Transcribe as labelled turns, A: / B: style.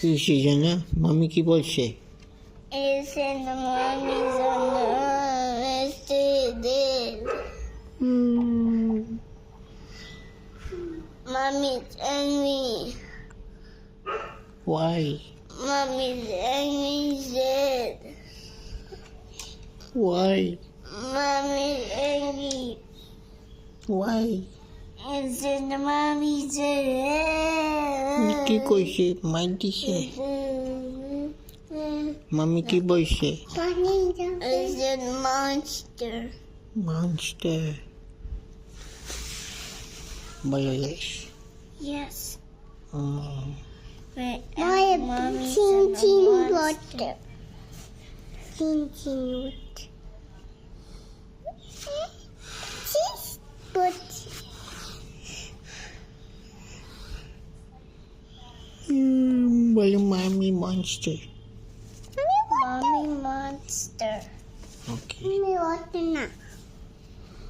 A: কিসে জানা মামি কি বলছে?
B: Is in the mommy's on the yesterday. Mommy's angry.
A: Why?
B: Mommy's angry dead.
A: Why?
B: Mommy's angry.
A: Why?
B: Is in the mommy's dead.
A: কি কইছে? মাই দিছে? মামি কি বলছে?
B: Is a monster.
A: Monster. বলো yes.
B: Yes.
A: Mm.
B: Mommy's a monster.
A: বলো মামি monster.
B: Mommy monster.
A: Okay.
B: Mommy what?